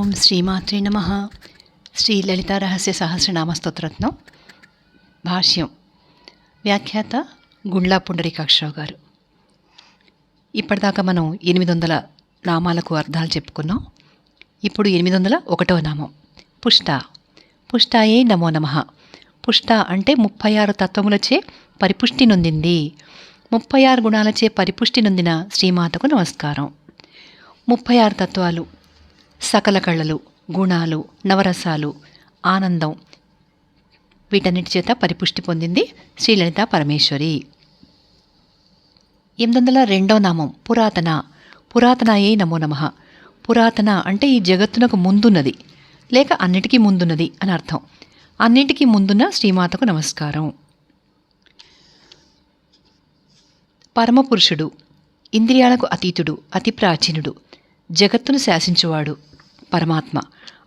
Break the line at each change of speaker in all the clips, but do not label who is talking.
ఓం శ్రీమాత్రే నమః. శ్రీ లలితా రహస్య సహస్రనామ స్తోత్రరత్నం. భాష్యం. వ్యాఖ్యాత గుండ్లా పుండరీకాక్షరావు గారు. ఇప్పటిదాకా మనం 800 నామాలకు అర్థాలు చెప్పుకున్నాం. ఇప్పుడు 801వ నామం పుష్ట. పుష్టాయే నమో నమః. పుష్ట అంటే 36 తత్వములచే పరిపుష్టి నొందింది, 36 గుణాలచే పరిపుష్టి నొందిన శ్రీమాతకు నమస్కారం. 36 తత్వాలు, సకల కళలు, గుణాలు, నవరసాలు, ఆనందం, వీటన్నిటి చేత పరిపుష్టి పొందింది శ్రీలలితా పరమేశ్వరి. 802వ నామం పురాతన. పురాతనాయే నమో నమః. పురాతన అంటే ఈ జగత్తునకు ముందున్నది లేక అన్నిటికీ ముందున్నది అని అర్థం. అన్నిటికీ ముందున్న శ్రీమాతకు నమస్కారం. పరమపురుషుడు, ఇంద్రియాలకు అతీతుడు, అతి ప్రాచీనుడు, జగత్తును శాసించువాడు పరమాత్మ.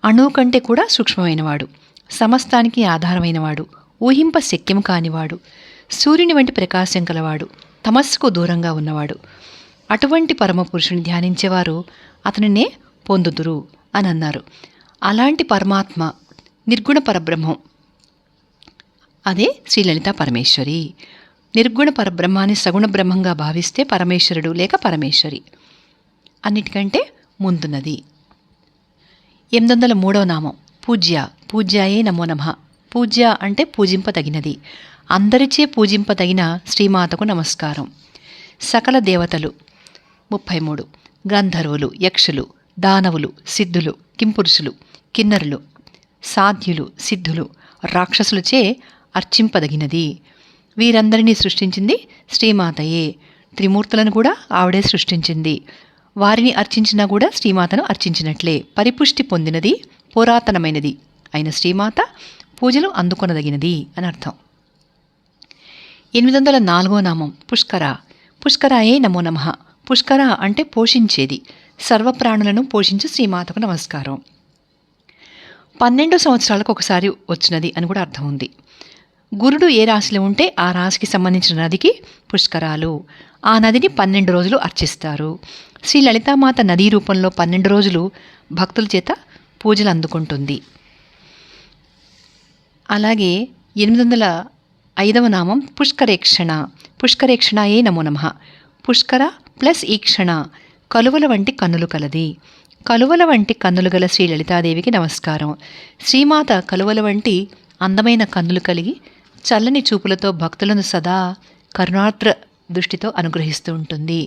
అణువు కంటే కూడా సూక్ష్మమైనవాడు, సమస్తానికి ఆధారమైనవాడు, ఊహింప శక్యం కానివాడు, సూర్యుని వంటి ప్రకాశం కలవాడు, తమస్సుకు దూరంగా ఉన్నవాడు. అటువంటి పరమపురుషుని ధ్యానించేవారు అతనినే పొందుదురు అని అన్నారు. అలాంటి పరమాత్మ నిర్గుణ పరబ్రహ్మం, అదే శ్రీలలితా పరమేశ్వరి. నిర్గుణ పరబ్రహ్మాన్ని సగుణ బ్రహ్మంగా భావిస్తే పరమేశ్వరుడు లేక పరమేశ్వరి అన్నిటికంటే ముందున్నది. 803వ నామం పూజ్య. పూజ్యాయే నమో నమః. పూజ్య అంటే పూజింపదగినది, అందరిచే పూజింపదగిన శ్రీమాతకు నమస్కారం. సకల దేవతలు 33, గంధర్వులు, యక్షులు, దానవులు, సిద్ధులు, కింపురుషులు, కిన్నరులు, సాధ్యులు, సిద్ధులు, రాక్షసులచే అర్చింపదగినది. వీరందరినీ సృష్టించింది శ్రీమాతయే. త్రిమూర్తులను కూడా ఆవిడే సృష్టించింది. వారిని అర్చించినా కూడా శ్రీమాతను అర్చించినట్లే. పరిపుష్టి పొందినది, పురాతనమైనది అయిన శ్రీమాత పూజలు అందుకొనదగినది అని అర్థం. 804వ నామం పుష్కర. పుష్కరాయే నమో నమః. పుష్కర అంటే పోషించేది, సర్వప్రాణులను పోషించు శ్రీమాతకు నమస్కారం. 12 సంవత్సరాలకు ఒకసారి వచ్చినది అని కూడా అర్థం ఉంది. గురుడు ఏ రాశిలో ఉంటే ఆ రాశికి సంబంధించిన నదికి పుష్కరాలు. ఆ నదిని 12 రోజులు అర్చిస్తారు. శ్రీ లలితామాత నదీ రూపంలో 12 రోజులు భక్తుల చేత పూజలు అందుకుంటుంది. అలాగే 805వ నామం పుష్కరేక్షణ. పుష్కరేక్షణయే నమో నమః. పుష్కర ప్లస్ ఈక్షణ, కలువల వంటి కన్నులు కలది. కలువల వంటి కన్నులు గల శ్రీ లలితాదేవికి నమస్కారం. శ్రీమాత కలువల వంటి అందమైన కన్నులు కలిగి చల్లని చూపులతో భక్తులను సదా కరుణార్ద్ర దృష్టితో అనుగ్రహిస్తూ ఉంటుంది.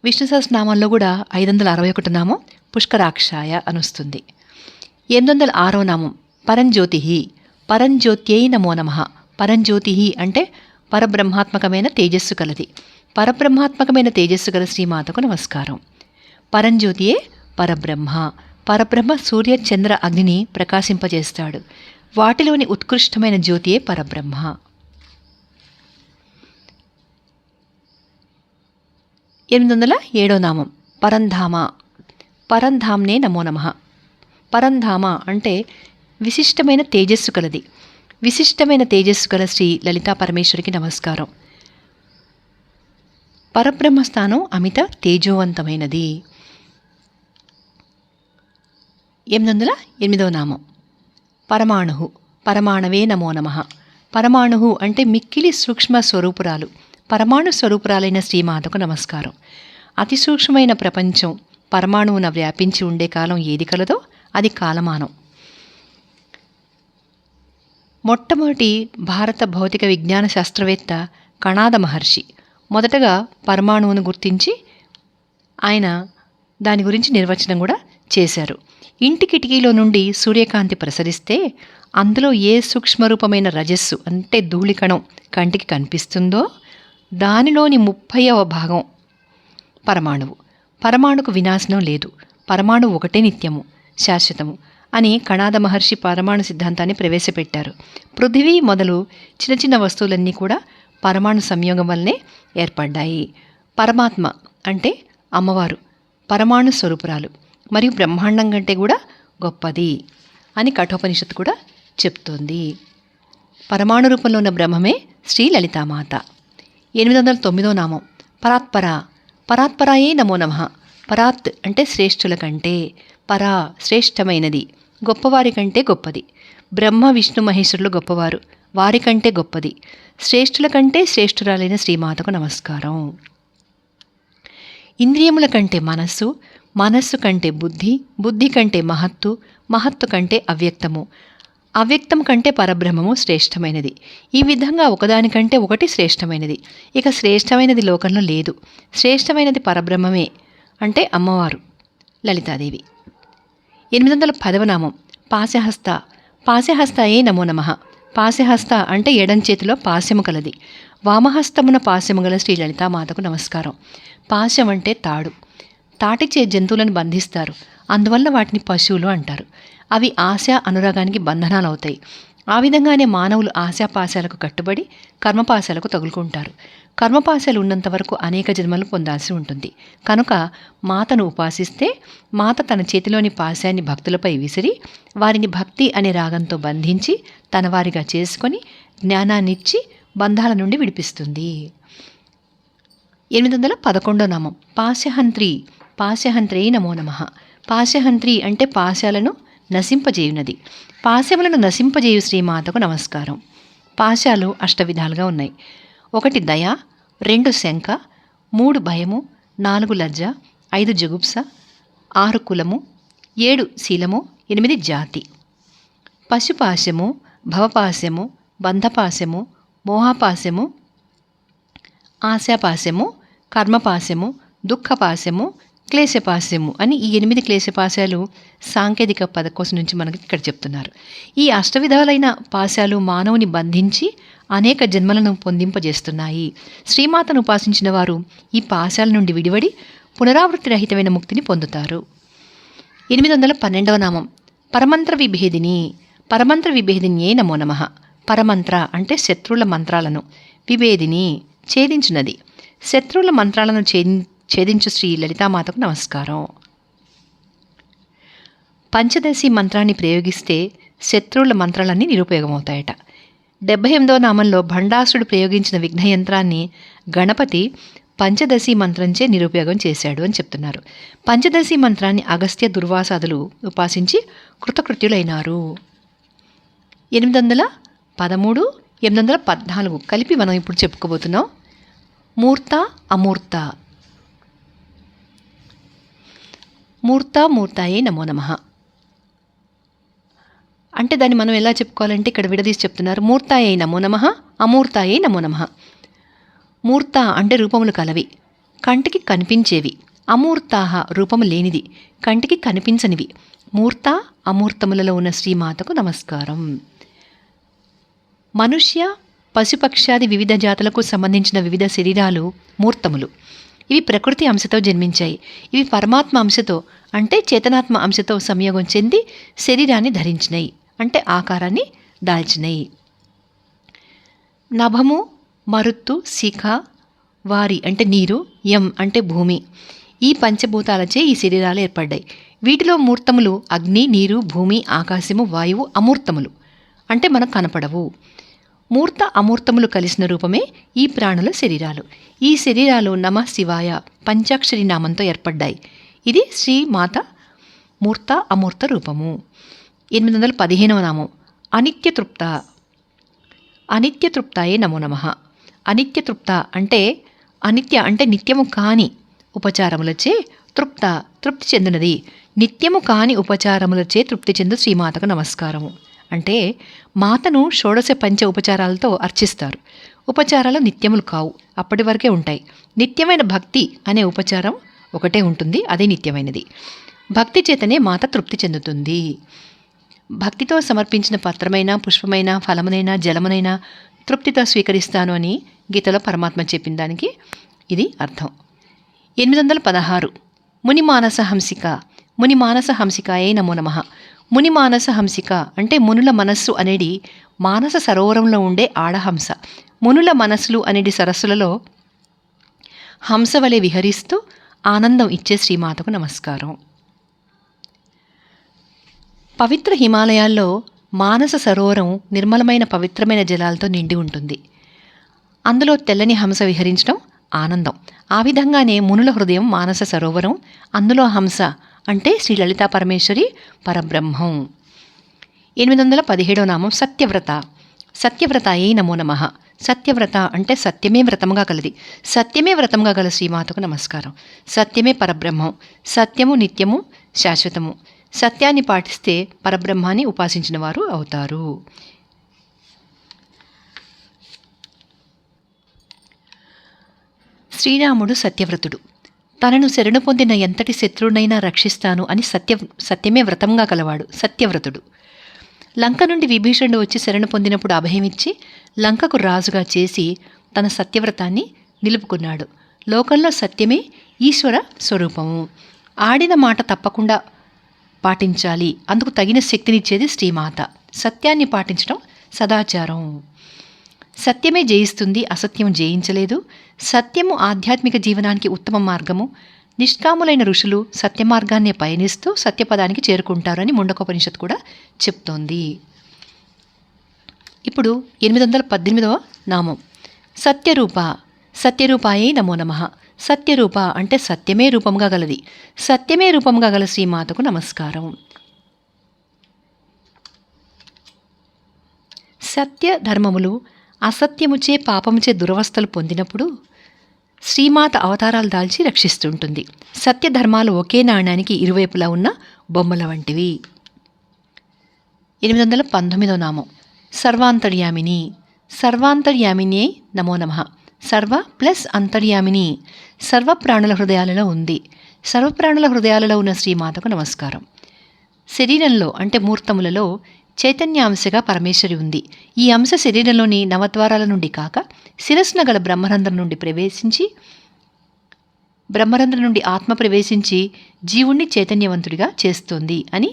విష్ణు సహస్రనామంలో కూడా 561 నామం పుష్కరాక్షాయ అనుస్తుంది. 806వ నామం పరంజ్యోతి. పరంజ్యోత్యై నమో నమః. పరంజ్యోతి అంటే పరబ్రహ్మాత్మకమైన తేజస్సు కలది. పరబ్రహ్మాత్మకమైన తేజస్సు గల శ్రీమాతకు నమస్కారం. పరంజ్యోతియే పరబ్రహ్మ. పరబ్రహ్మ సూర్య చంద్ర అగ్నిని ప్రకాశింపజేస్తాడు. వాటిలోని ఉత్కృష్టమైన జ్యోతియే పరబ్రహ్మ. 807వ నామం పరంధామ. పరంధామ్నే నమో నమః. పరంధామ అంటే విశిష్టమైన తేజస్సు కలది. విశిష్టమైన తేజస్సు గల శ్రీ లలితా పరమేశ్వరికి నమస్కారం. పరబ్రహ్మస్థానం అమిత తేజోవంతమైనది. 808వ నామం పరమాణు. పరమాణవే నమో నమః. పరమాణు అంటే మిక్కిలి సూక్ష్మ స్వరూపురాలు, పరమాణు స్వరూపురాలైన శ్రీమాతకు నమస్కారం. అతి సూక్ష్మమైన ప్రపంచం పరమాణువున వ్యాపించి ఉండే కాలం ఏది కలదో అది కాలమానం. మొట్టమొదటి భారత భౌతిక విజ్ఞాన శాస్త్రవేత్త కణాద మహర్షి మొదటగా పరమాణువును గుర్తించి ఆయన దాని గురించి నిర్వచనం కూడా చేశారు. ఇంటి కిటికీలో నుండి సూర్యకాంతి ప్రసరిస్తే అందులో ఏ సూక్ష్మరూపమైన రజస్సు అంటే ధూళికణం కంటికి కనిపిస్తుందో దానిలోని 30వ భాగం పరమాణువు. పరమాణుకు వినాశనం లేదు, పరమాణు ఒకటే నిత్యము, శాశ్వతము అని కణాద మహర్షి పరమాణు సిద్ధాంతాన్ని ప్రవేశపెట్టారు. పృథివీ మొదలు చిన్న చిన్న వస్తువులన్నీ కూడా పరమాణు సంయోగం వల్లనే ఏర్పడ్డాయి. పరమాత్మ అంటే అమ్మవారు పరమాణు స్వరూపురాలు మరియు బ్రహ్మాండం కంటే కూడా గొప్పది అని కఠోపనిషత్తు కూడా చెప్తోంది. పరమాణు రూపంలో ఉన్న బ్రహ్మమే శ్రీ లలితామాత. 809వ నామం పరాత్పర. పరాత్పరాయే నమో నమః. పరాత్ అంటే శ్రేష్ఠుల కంటే, పరా శ్రేష్టమైనది, గొప్పవారి కంటే గొప్పది. బ్రహ్మ విష్ణు మహేశ్వరులు గొప్పవారు, వారికంటే గొప్పది. శ్రేష్ఠుల కంటే శ్రేష్ఠురాలైన శ్రీమాతకు నమస్కారం. ఇంద్రియముల కంటే మనస్సు, మనస్సు కంటే బుద్ధి, బుద్ధి కంటే మహత్తు, మహత్తు కంటే అవ్యక్తము, అవ్యక్తం కంటే పరబ్రహ్మము శ్రేష్టమైనది. ఈ విధంగా ఒకదానికంటే ఒకటి శ్రేష్టమైనది. ఇక శ్రేష్టమైనది లోకంలో లేదు. శ్రేష్టమైనది పరబ్రహ్మమే, అంటే అమ్మవారు లలితాదేవి. 810వ నామం పాశహస్త. పాశహస్తాయే నమో నమః. పాశహస్త అంటే ఎడం చేతిలో పాశము కలది. వామహస్తమున పాశము గల శ్రీ లలితామాతకు నమస్కారం. పాశం అంటే తాడు. తాటిచే జంతువులను బంధిస్తారు, అందువల్ల వాటిని పశువులు అంటారు. అవి ఆశ అనురాగానికి బంధనాలు అవుతాయి. ఆ విధంగానే మానవులు ఆశాపాశాలకు కట్టుబడి కర్మపాశాలకు తగులుకుంటారు. కర్మపాశాలు ఉన్నంత వరకు అనేక జన్మలు పొందాల్సి ఉంటుంది. కనుక మాతను ఉపాసిస్తే మాత తన చేతిలోని పాశాన్ని భక్తులపై విసిరి వారిని భక్తి అనే రాగంతో బంధించి తన వారిగా చేసుకొని జ్ఞానాన్నిచ్చి బంధాల నుండి విడిపిస్తుంది. 811వ నామం పాశహంత్రి. పాశహంత్రే నమో నమః. పాశహంత్రి అంటే పాశాలను నశింపజేయునది. పాశములను నశింపజేయు శ్రీమాతకు నమస్కారం. పాశాలు అష్టవిధాలుగా ఉన్నాయి. 1 దయ, 2 శంక, 3 భయము, 4 లజ్జ, 5 జుగుప్స, 6 కులము, 7 శీలము, 8 జాతి. పశుపాశము, భవపాశము, బంధపాశము, మోహపాశము, ఆశాపాశము, కర్మపాశము, దుఃఖపాశము, క్లేశపాశము అని ఈ 8 క్లేశపాశాలు సాంకేతిక పదకోశం నుంచి మనకి ఇక్కడ చెప్తున్నారు. ఈ అష్టవిధాలైన పాశాలు మానవుని బంధించి అనేక జన్మలను పొందింపజేస్తున్నాయి. శ్రీమాతను ఉపాసించిన వారు ఈ పాశాల నుండి విడివడి పునరావృత్తి రహితమైన ముక్తిని పొందుతారు. 812వ నామం పరమంత్ర విభేదిని. పరమంత్ర విభేదిన్యే నమో నమః. పరమంత్ర అంటే శత్రువుల మంత్రాలను, విభేదిని ఛేదించున్నది. శత్రువుల మంత్రాలను ఛేదించు శ్రీ లలితామాతకు నమస్కారం. పంచదశి మంత్రాన్ని ప్రయోగిస్తే శత్రువుల మంత్రాలన్నీ నిరుపయోగమవుతాయట. 78వ నామంలో భండాసురుడు ప్రయోగించిన విఘ్నయంత్రాన్ని గణపతి పంచదశి మంత్రంచే నిరుపయోగం చేశాడు అని చెప్తున్నారు. పంచదశి మంత్రాన్ని అగస్త్య దుర్వాసాదులు ఉపాసించి కృతకృత్యులైనారు. 813, 814 కలిపి మనం ఇప్పుడు చెప్పుకోబోతున్నాం. మూర్త అమూర్త. మూర్త మూర్తాయే నమో నమః అంటే దాన్ని మనం ఎలా చెప్పుకోవాలంటే ఇక్కడ విడదీసి చెప్తున్నారు. మూర్తాయే నమో నమః, అమూర్తాయే నమో నమః. మూర్త అంటే రూపములు కలవి, కంటికి కనిపించేవి. అమూర్తాహ రూపము లేనిది, కంటికి కనిపించనివి. మూర్త అమూర్తములలో ఉన్న శ్రీమాతకు నమస్కారం. మనుష్య పశుపక్షాది వివిధ జాతులకు సంబంధించిన వివిధ శరీరాలు మూర్తములు. ఇవి ప్రకృతి అంశతో జన్మించాయి. ఇవి పరమాత్మ అంశతో అంటే చేతనాత్మ అంశతో సంయోగం చెంది శరీరాన్ని ధరించినాయి, అంటే ఆకారాన్ని దాల్చినాయి. నభము, మరుత్తు, శిఖ, వారి అంటే నీరు, యం అంటే భూమి, ఈ పంచభూతాలచే ఈ శరీరాలు ఏర్పడ్డాయి. వీటిలో మూర్తములు అగ్ని, నీరు, భూమి, ఆకాశము, వాయువు అమూర్తములు అంటే మనకు కనపడవు. మూర్త అమూర్తములు కలిసిన రూపమే ఈ ప్రాణుల శరీరాలు. ఈ శరీరాలు నమః శివాయ పంచాక్షరి నామంతో ఏర్పడ్డాయి. ఇది శ్రీమాత మూర్త అమూర్త రూపము. 815వ నామం అనిత్యతృప్త. అనిత్యతృప్తాయే నమో నమః. అనిత్యతృప్త అంటే అనిత్య అంటే నిత్యము కాని ఉపచారములచే, తృప్త తృప్తి చెందినది. నిత్యము కాని ఉపచారములచే తృప్తి చెందు శ్రీమాతకు నమస్కారము. అంటే మాతను షోడశ పంచ ఉపచారాలతో అర్చిస్తారు. ఉపచారాలు నిత్యములు కావు, అప్పటి వరకే ఉంటాయి. నిత్యమైన భక్తి అనే ఉపచారం ఒకటే ఉంటుంది, అదే నిత్యమైనది. భక్తి చేతనే మాత తృప్తి చెందుతుంది. భక్తితో సమర్పించిన పత్రమైన, పుష్పమైన, ఫలమునైనా, జలమునైనా తృప్తితో స్వీకరిస్తాను అని గీతలో పరమాత్మ చెప్పిన దానికి ఇది అర్థం. 816 మునిమానస హంసిక. మునిమానస హంసికాయే నమో నమః. మునిమానస హంసిక అంటే మునుల మనస్సు అనేది మానస సరోవరంలో ఉండే ఆడహంస. మునుల మనస్సులు అనేది సరస్సులలో హంస వలె విహరిస్తూ ఆనందం ఇచ్చే శ్రీమాతకు నమస్కారం. పవిత్ర హిమాలయాల్లో మానస సరోవరం నిర్మలమైన పవిత్రమైన జలాలతో నిండి ఉంటుంది. అందులో తెల్లని హంస విహరించడం ఆనందం. ఆ విధంగానే మునుల హృదయం మానస సరోవరం, అందులో హంస అంటే శ్రీ లలితా పరమేశ్వరి పరబ్రహ్మం. 817వ నామం సత్యవ్రత. సత్యవ్రతాయే నమో నమః. సత్యవ్రత అంటే సత్యమే వ్రతముగా కలది. సత్యమే వ్రతముగా గల శ్రీమాతకు నమస్కారం. సత్యమే పరబ్రహ్మం. సత్యము నిత్యము శాశ్వతము. సత్యాన్ని పాటిస్తే పరబ్రహ్మాన్ని ఉపాసించిన వారు అవుతారు. శ్రీరాముడు సత్యవ్రతుడు. తనను శరణు పొందిన ఎంతటి శత్రువునైనా రక్షిస్తాను అని సత్యమే వ్రతంగా కలవాడు సత్యవ్రతుడు. లంక నుండి విభీషణుడు వచ్చి శరణు పొందినప్పుడు అభయమిచ్చి లంకకు రాజుగా చేసి తన సత్యవ్రతాన్ని నిలుపుకున్నాడు. లోకంలో సత్యమే ఈశ్వర స్వరూపము. ఆడిన మాట తప్పకుండా పాటించాలి. అందుకు తగిన శక్తినిచ్చేది శ్రీమాత. సత్యాన్ని పాటించడం సదాచారం. సత్యమే జయిస్తుంది, అసత్యం జయించలేదు. సత్యము ఆధ్యాత్మిక జీవనానికి ఉత్తమ మార్గము. నిష్కాములైన ఋషులు సత్య మార్గాన్నే పయనిస్తూ సత్యపదానికి చేరుకుంటారని ముండకోపనిషత్తు కూడా చెప్తోంది. ఇప్పుడు 818వ నామం సత్యరూప. సత్యరూపాయే నమో నమః. సత్యరూప అంటే సత్యమే రూపంగా గలది. సత్యమే రూపంగా గల శ్రీమాతకు నమస్కారం. సత్య ధర్మములు అసత్యముచే పాపముచే దురవస్థలు పొందినప్పుడు శ్రీమాత అవతారాలు దాల్చి రక్షిస్తుంటుంది. సత్యధర్మాలు ఒకే నాణ్యానికి ఇరువైపులా ఉన్న బొమ్మల వంటివి. 819వ నామం సర్వాంతర్యామిని. సర్వాంతర్యామినే నమో నమః. సర్వ ప్లస్ అంతర్యామిని సర్వ ప్రాణుల హృదయాలలో ఉంది. సర్వప్రాణుల హృదయాలలో ఉన్న శ్రీమాతకు నమస్కారం. శరీరంలో అంటే మూర్తములలో చైతన్యాంశగా పరమేశ్వరి ఉంది. ఈ అంశ శరీరంలోని నవద్వారాల నుండి కాక శిరస్సున గల బ్రహ్మరంధ్రం నుండి ఆత్మ ప్రవేశించి జీవుణ్ణి చైతన్యవంతుడిగా చేస్తోంది అని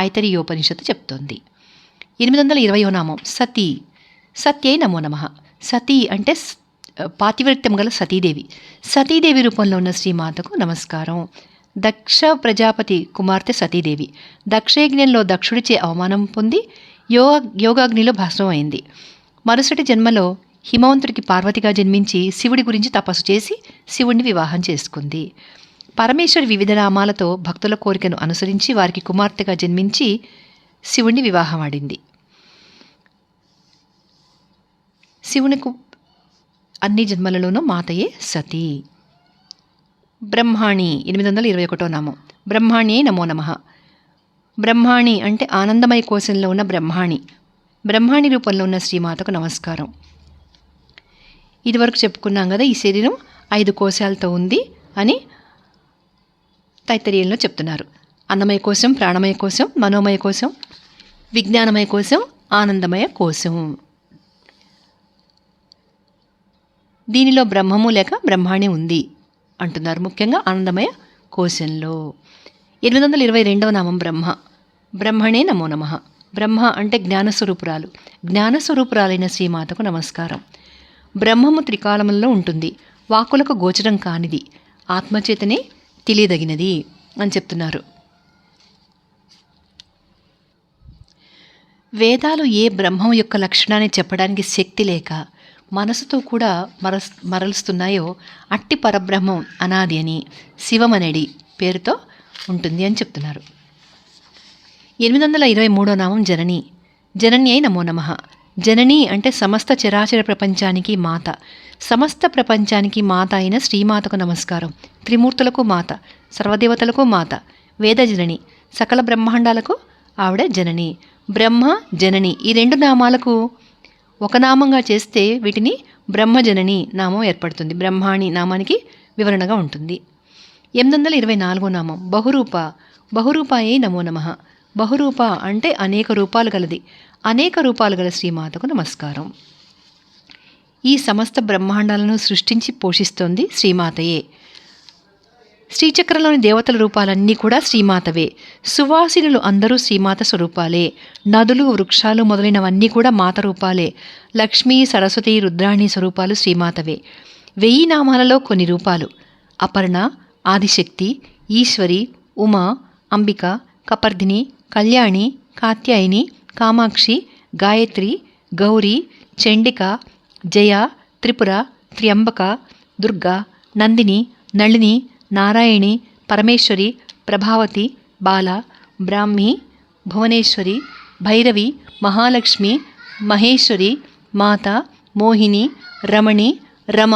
ఐతరీయోపనిషత్తు చెప్తోంది. 820వ నామం సతీ. సత్యై నమో నమః. సతీ అంటే పాతివ్రత్యం గల సతీదేవి. సతీదేవి రూపంలో ఉన్న శ్రీమాతకు నమస్కారం. దక్ష ప్రజాపతి కుమార్తె సతీదేవి దక్షయజ్ఞంలో దక్షుడిచే అవమానం పొంది యోగాగ్నిలో భస్మమైంది. మరుసటి జన్మలో హిమవంతుడికి పార్వతిగా జన్మించి శివుడి గురించి తపస్సు చేసి శివుణ్ణి వివాహం చేసుకుంది. పరమేశ్వరి వివిధ నామాలతో భక్తుల కోరికను అనుసరించి వారికి కుమార్తెగా జన్మించి శివుణ్ణి వివాహమాడింది. శివునికి అన్ని జన్మలలోనూ మాతయే సతీ. బ్రహ్మాణి. 821వ నామం బ్రహ్మాణ్యే నమో నమః. బ్రహ్మాణి అంటే ఆనందమయ కోశంలో ఉన్న బ్రహ్మాణి. బ్రహ్మాణి రూపంలో ఉన్న శ్రీమాతకు నమస్కారం. ఇదివరకు చెప్పుకున్నాం కదా, ఈ శరీరం 5 కోశాలతో ఉంది అని తైత్తరీయంలో చెప్తున్నారు. అన్నమయ కోశం, ప్రాణమయ కోశం, మనోమయ కోశం, విజ్ఞానమయ కోశం, ఆనందమయ కోశం. దీనిలో బ్రహ్మము లేక బ్రహ్మాణి ఉంది అంటున్నారు, ముఖ్యంగా ఆనందమయ కోశంలో. 822వ నామం బ్రహ్మ. బ్రహ్మణే నమో నమః. బ్రహ్మ అంటే జ్ఞానస్వరూపురాలు. జ్ఞానస్వరూపురాలైన శ్రీమాతకు నమస్కారం. బ్రహ్మము త్రికాలములలో ఉంటుంది. వాక్కులకు గోచరం కానిది, ఆత్మచేతనే తెలియదగినది అని చెప్తున్నారు. వేదాలు ఏ బ్రహ్మం యొక్క లక్షణాన్ని చెప్పడానికి శక్తి లేక మనసుతో కూడా మరలుస్తున్నాయో అట్టి పరబ్రహ్మం అనాది అని శివమనేడి పేరుతో ఉంటుంది అని చెప్తున్నారు. 823వ నామం జనని. జనన్యై నమో నమః. జనని అంటే సమస్త చరాచర ప్రపంచానికి మాత. సమస్త ప్రపంచానికి మాత అయిన శ్రీమాతకు నమస్కారం. త్రిమూర్తులకు మాత, సర్వదేవతలకు మాత, వేదజనని, సకల బ్రహ్మాండాలకు ఆవిడ జనని. బ్రహ్మ జనని ఈ 2 నామాలకు ఒక నామంగా చేస్తే వీటిని బ్రహ్మజనని నామం ఏర్పడుతుంది. బ్రహ్మాణి నామానికి వివరణగా ఉంటుంది. 824వ నామం బహురూప. బహురూపాయే నమో నమః. బహురూప అంటే అనేక రూపాలు గలది. అనేక రూపాలు గల శ్రీమాతకు నమస్కారం. ఈ సమస్త బ్రహ్మాండాలను సృష్టించి పోషిస్తోంది శ్రీమాతయే. శ్రీచక్రంలోని దేవతల రూపాలన్నీ కూడా శ్రీమాతవే. సువాసినులు అందరూ శ్రీమాత స్వరూపాలే. నదులు, వృక్షాలు మొదలైనవన్నీ కూడా మాత రూపాలే. లక్ష్మీ, సరస్వతి, రుద్రాణి స్వరూపాలు శ్రీమాతవే. 1000 నామాలలో కొన్ని రూపాలు అపర్ణ, ఆదిశక్తి, ఈశ్వరి, ఉమా, అంబిక, కపర్దిని, కళ్యాణి, కాత్యాయని, కామాక్షి, గాయత్రి, గౌరీ, చండిక, జయ, త్రిపుర, త్ర్యంబక, దుర్గా, నందిని, నళిని, నారాయణి, పరమేశ్వరి, ప్రభావతి, బాల, బ్రాహ్మి, భువనేశ్వరి, భైరవి, మహాలక్ష్మి, మహేశ్వరి, మాత, మోహిని, రమణి, రమ,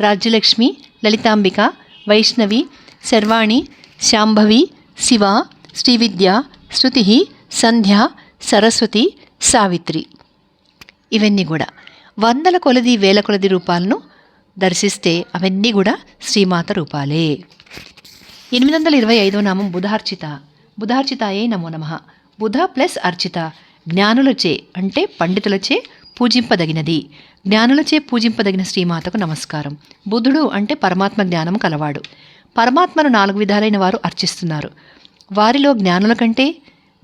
రాజ్యలక్ష్మి, లలితాంబిక, వైష్ణవి, శర్వాణి, శాంభవి, శివ, శ్రీవిద్య, శృతి, సంధ్య, సరస్వతి, సావిత్రి. ఇవన్నీ కూడా వందల కొలది వేల కొలది రూపాలను దర్శిస్తే అవన్నీ కూడా శ్రీమాత రూపాలే. 825వ నామం బుధార్చిత. బుధార్చితాయే నమో నమః. బుధ ప్లస్ అర్చిత, జ్ఞానులచే అంటే పండితులచే పూజింపదగినది. జ్ఞానులచే పూజింపదగిన శ్రీమాతకు నమస్కారం. బుధుడు అంటే పరమాత్మ జ్ఞానము కలవాడు. పరమాత్మను 4 విధాలైన వారు అర్చిస్తున్నారు. వారిలో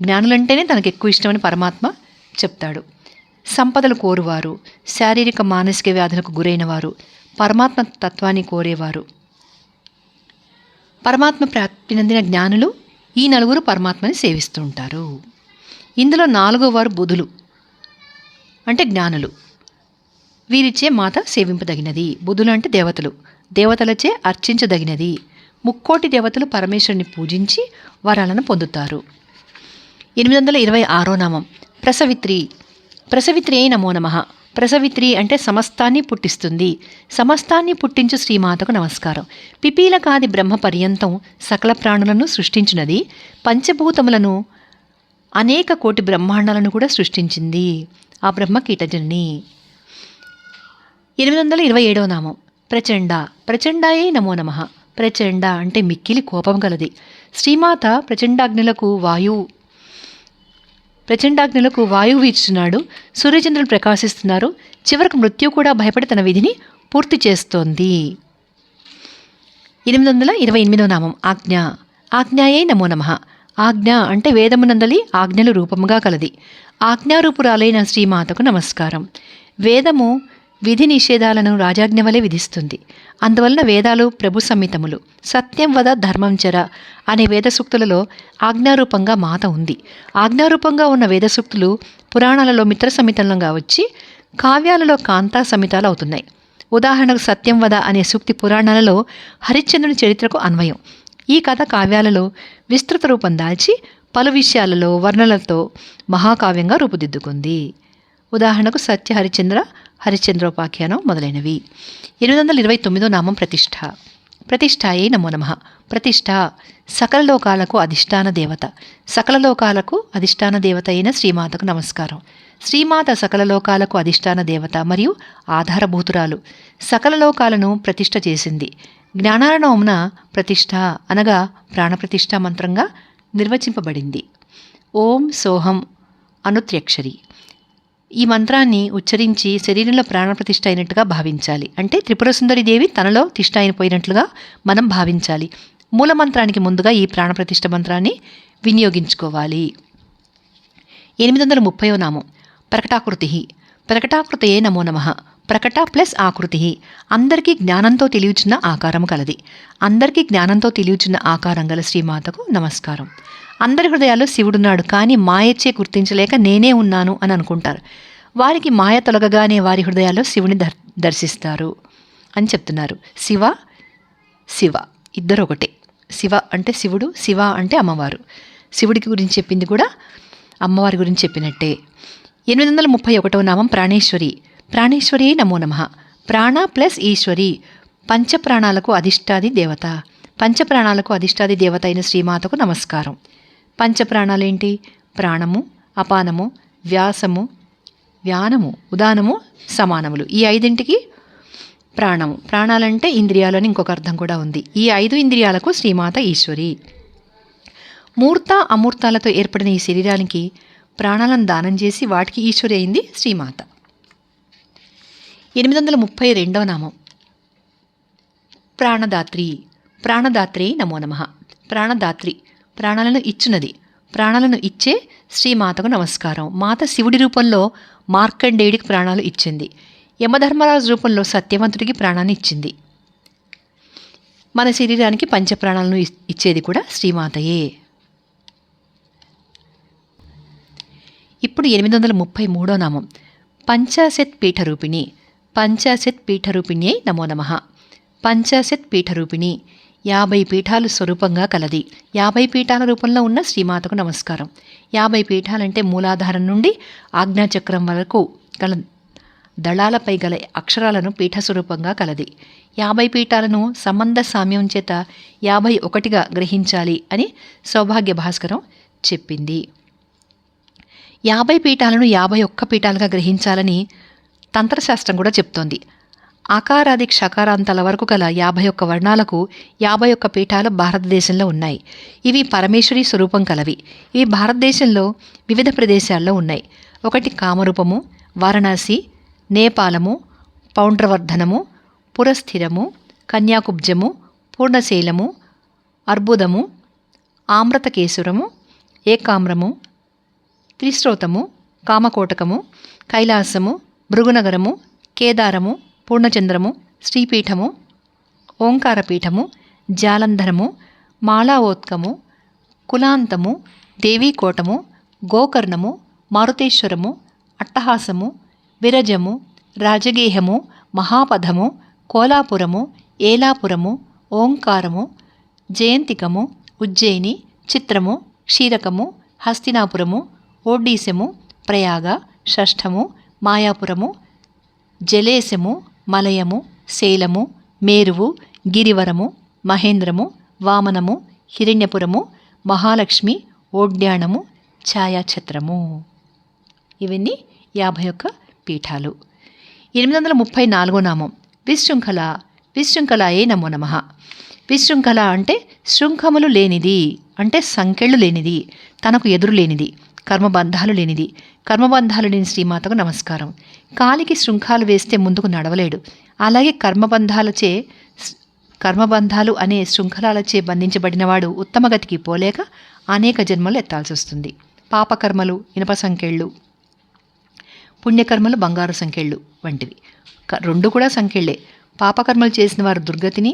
జ్ఞానులంటేనే తనకు ఎక్కువ ఇష్టమని పరమాత్మ చెప్తాడు. సంపదలు కోరువారు, శారీరక మానసిక వ్యాధులకు గురైన వారు, పరమాత్మ తత్వాన్ని కోరేవారు, పరమాత్మ ప్రాప్తి నందిన జ్ఞానులు ఈ 4 పరమాత్మని సేవిస్తూ ఉంటారు. ఇందులో 4వ వారు బుధులు అంటే జ్ఞానులు. వీరిచే మాత సేవింపదగినది. బుధులు అంటే దేవతలు, దేవతలచే అర్చించదగినది. 3,000,000 దేవతలు పరమేశ్వరుని పూజించి వరాలను పొందుతారు. 826వ నామం ప్రసవిత్రి. ప్రసవిత్రి అయి నమో నమః. ప్రసవిత్రి అంటే సమస్తాన్ని పుట్టిస్తుంది. సమస్తాన్ని పుట్టించు శ్రీమాతకు నమస్కారం. పిపీలకాది బ్రహ్మ పర్యంతం సకల ప్రాణులను సృష్టించినది. పంచభూతములను అనేక కోటి బ్రహ్మాండాలను కూడా సృష్టించింది ఆ బ్రహ్మ కీటజనని. 827వ నామం ప్రచండ. ప్రచండాయే నమో నమః. ప్రచండ అంటే మిక్కిలి కోపం గలది. శ్రీమాత ప్రచండాగ్నులకు వాయువు వీచుచున్నాడు. సూర్యచంద్రులు ప్రకాశిస్తున్నారు. చివరకు మృత్యు కూడా భయపడి తన విధిని పూర్తి చేస్తోంది. 828వ నామం ఆజ్ఞ. ఆజ్ఞాయే నమో నమః. ఆజ్ఞ అంటే వేదమునందలి ఆజ్ఞలు రూపముగా కలది. ఆజ్ఞారూపురాలైన శ్రీమాతకు నమస్కారం. వేదము విధి నిషేధాలను రాజాజ్ఞ వలె విధిస్తుంది. అందువలన వేదాలు ప్రభు సంహితములు. సత్యం వద ధర్మం చర అనే వేద సూక్తులలో ఆజ్ఞారూపంగా మాత ఉంది. ఆజ్ఞారూపంగా ఉన్న వేద సూక్తులు పురాణాలలో మిత్ర సంహితంగా వచ్చి కావ్యాలలో కాంతా సంహితాలు అవుతున్నాయి. ఉదాహరణకు సత్యం వద అనే సూక్తి పురాణాలలో హరిశ్చంద్రుని చరిత్రకు అన్వయం. ఈ కథ కావ్యాలలో విస్తృత రూపం దాల్చి పలు విషయాలలో వర్ణనలతో మహాకావ్యంగా రూపుదిద్దుకుంది. ఉదాహరణకు సత్య హరిశ్చంద్రోపాఖ్యానం మొదలైనవి. 829వ నామం ప్రతిష్ఠ. ప్రతిష్ఠాయే నమో నమః. ప్రతిష్ఠ సకల లోకాలకు అధిష్టాన దేవత. సకల లోకాలకు అధిష్టాన దేవత అయిన శ్రీమాతకు నమస్కారం. శ్రీమాత సకల లోకాలకు అధిష్టాన దేవత మరియు ఆధారభూతురాలు. సకల లోకాలను ప్రతిష్ఠ చేసింది. జ్ఞానారణమున ప్రతిష్ఠ అనగా ప్రాణప్రతిష్ఠ మంత్రంగా నిర్వచింపబడింది. ఓం సోహం అనుత్ర్యక్షరి. ఈ మంత్రాన్ని ఉచ్చరించి శరీరంలో ప్రాణప్రతిష్ఠ అయినట్టుగా భావించాలి. అంటే త్రిపురసుందరి దేవి తనలో తిష్ట అయిపోయినట్లుగా మనం భావించాలి. మూలమంత్రానికి ముందుగా ఈ ప్రాణప్రతిష్ఠ మంత్రాన్ని వినియోగించుకోవాలి. 830వ నామం ప్రకటాకృతి. ప్రకటాకృతయే నమో నమః. ప్రకట ప్లస్ ఆకృతి అందరికీ జ్ఞానంతో తెలియచున్న ఆకారం కలది. అందరికీ జ్ఞానంతో తెలియచున్న ఆకారం గల శ్రీమాతకు నమస్కారం. అందరి హృదయాల్లో శివుడున్నాడు, కానీ మాయచ్చే గుర్తించలేక నేనే ఉన్నాను అని అనుకుంటారు. వారికి మాయ తొలగగానే వారి హృదయాల్లో శివుని దర్శిస్తారు అని చెప్తున్నారు. శివ ఇద్దరు ఒకటే. శివ అంటే శివుడు, శివ అంటే అమ్మవారు. శివుడికి గురించి చెప్పింది కూడా అమ్మవారి గురించి చెప్పినట్టే. 831వ నామం ప్రాణేశ్వరి. ప్రాణేశ్వరి నమో నమః. ప్రాణ ప్లస్ ఈశ్వరి పంచప్రాణాలకు అధిష్టాది దేవత. పంచప్రాణాలకు అధిష్టాది దేవత అయిన శ్రీమాతకు నమస్కారం. పంచప్రాణాలేంటి? ప్రాణము, అపానము, వ్యాసము, వ్యానము, ఉదానము, సమానములు. ఈ 5ంటికి ప్రాణము. ప్రాణాలంటే ఇంద్రియాలు అని ఇంకొక అర్థం కూడా ఉంది. ఈ 5 ఇంద్రియాలకు శ్రీమాత ఈశ్వరి. మూర్త అమూర్తాలతో ఏర్పడిన ఈ శరీరానికి ప్రాణాలను దానం చేసి వాటికి ఈశ్వరి అయింది శ్రీమాత. 832వ నామం ప్రాణదాత్రి. ప్రాణదాత్రి నమో నమః. ప్రాణదాత్రి ప్రాణాలను ఇచ్చున్నది. ప్రాణాలను ఇచ్చే శ్రీమాతకు నమస్కారం. మాత శివుడి రూపంలో మార్కండేయుడికి ప్రాణాలు ఇచ్చింది. యమధర్మరాజు రూపంలో సత్యవంతుడికి ప్రాణాన్ని ఇచ్చింది. మన శరీరానికి పంచప్రాణాలను ఇచ్చేది కూడా శ్రీమాతయే. ఇప్పుడు 833వ నామం పంచాశత్ పీఠరూపిణి. పంచాశత్ పీఠరూపిణ్యై నమో నమః. పంచాశత్ పీఠరూపిణి 50 పీఠాలు స్వరూపంగా కలది. 50 పీఠాల రూపంలో ఉన్న శ్రీమాతకు నమస్కారం. 50 పీఠాలంటే మూలాధారం నుండి ఆజ్ఞాచక్రం వరకు గల దళాలపై గల అక్షరాలను పీఠస్వరూపంగా కలది. 50 పీఠాలను సంబంధ సామ్యం చేత 51గా గ్రహించాలి అని సౌభాగ్య భాస్కరం చెప్పింది. 50 పీఠాలను 51 పీఠాలుగా గ్రహించాలని తంత్రశాస్త్రం కూడా చెప్తోంది. ఆకారాది క్షకారాంతాల వరకు గల 51 వర్ణాలకు 51 పీఠాలు భారతదేశంలో ఉన్నాయి. ఇవి పరమేశ్వరి స్వరూపం కలవి. ఇవి భారతదేశంలో వివిధ ప్రదేశాల్లో ఉన్నాయి. 1 కామరూపము, వారణాసి, నేపాలము, పౌండ్రవర్ధనము, పురస్థిరము, కన్యాకుబ్జము, పూర్ణశైలము, అర్బుదము, ఆమ్రతకేశ్వరము, ఏకామ్రము, త్రిశ్రోతము, కామకోటకము, కైలాసము, భృగునగరము, కేదారము, పూర్ణచంద్రము, శ్రీపీఠము, ఓంకారపీఠము, జాలంధరము, మాళావోత్కము, కులాంతము, దేవీకోటము, గోకర్ణము, మారుతేశ్వరము, అట్టహాసము, విరజము, రాజగేహము, మహాపథము, కోలాపురము, ఏలాపురము, ఓంకారము, జయంతికము, ఉజ్జయిని, చిత్రము, క్షీరకము, హస్తినాపురము, ఓడ్డీసము, ప్రయాగ, షష్ఠము, మాయాపురము, జలేశము, మలయము, శైలము, మేరువు, గిరివరము, మహేంద్రము, వామనము, హిరణ్యపురము, మహాలక్ష్మి, ఓడ్యాణము, ఛాయాఛత్రము. ఇవన్నీ 51 పీఠాలు. 834 నామం విశృంఖల. విశృంఖలాయే నమో నమః. విశృంఖల అంటే శృంఖములు లేనిది, అంటే సంకెళ్ళు లేనిది, తనకు ఎదురు లేనిది, కర్మబంధాలు లేనిది. కర్మబంధాలు లేని శ్రీమాతకు నమస్కారం. కాలికి శృంఖాలు వేస్తే ముందుకు నడవలేడు. అలాగే కర్మబంధాలు అనే శృంఖలాలచే బంధించబడినవాడు ఉత్తమగతికి పోలేక అనేక జన్మలు ఎత్తాల్సి వస్తుంది. పాపకర్మలు ఇనుప సంకెళ్ళు, పుణ్యకర్మలు బంగారు సంకెళ్ళు వంటివి. రెండు కూడా సంకెళ్ళే. పాపకర్మలు చేసిన వారు దుర్గతిని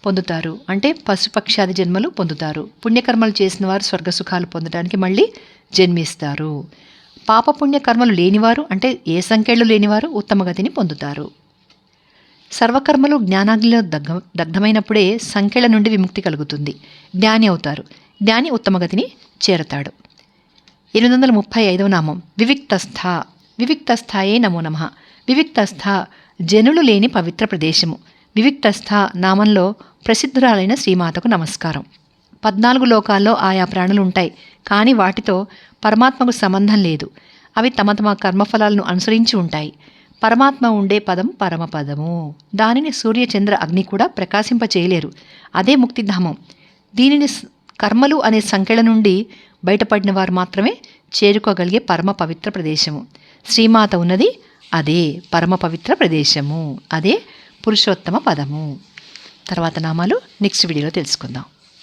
పొందుతారు, అంటే పశుపక్షాది జన్మలు పొందుతారు. పుణ్యకర్మలు చేసిన వారు స్వర్గసుఖాలు పొందడానికి మళ్ళీ జన్మిస్తారు. పాపపుణ్యకర్మలు లేనివారు, అంటే ఏ సంకెళ్ళు లేనివారు ఉత్తమగతిని పొందుతారు. సర్వకర్మలు జ్ఞానాగ్నిలో దగ్ధమైనప్పుడే సంకెళ్ళ నుండి విముక్తి కలుగుతుంది. జ్ఞాని అవుతారు. జ్ఞాని ఉత్తమగతిని చేరతాడు. 835వ నామం వివిక్తస్థ. వివిక్తస్థాయే నమో నమః. వివిక్తస్థ జనులు లేని పవిత్ర ప్రదేశము. వివిక్తస్థ నామంలో ప్రసిద్ధురాలైన శ్రీమాతకు నమస్కారం. 14 లోకాల్లో ఆయా ప్రాణులు ఉంటాయి, కానీ వాటితో పరమాత్మకు సంబంధం లేదు. అవి తమ తమ కర్మఫలాలను అనుసరించి ఉంటాయి. పరమాత్మ ఉండే పదం పరమపదము. దానిని సూర్యచంద్ర అగ్ని కూడా ప్రకాశింపచేయలేరు. అదే ముక్తిధామం. దీనిని కర్మలు అనే సంఖ్యల నుండి బయటపడిన వారు మాత్రమే చేరుకోగలిగే పరమ పవిత్ర ప్రదేశము. శ్రీమాత ఉన్నది అదే పరమ పవిత్ర ప్రదేశము. అదే పురుషోత్తమ పదము. తర్వాత నామాలు నెక్స్ట్ వీడియోలో తెలుసుకుందాం.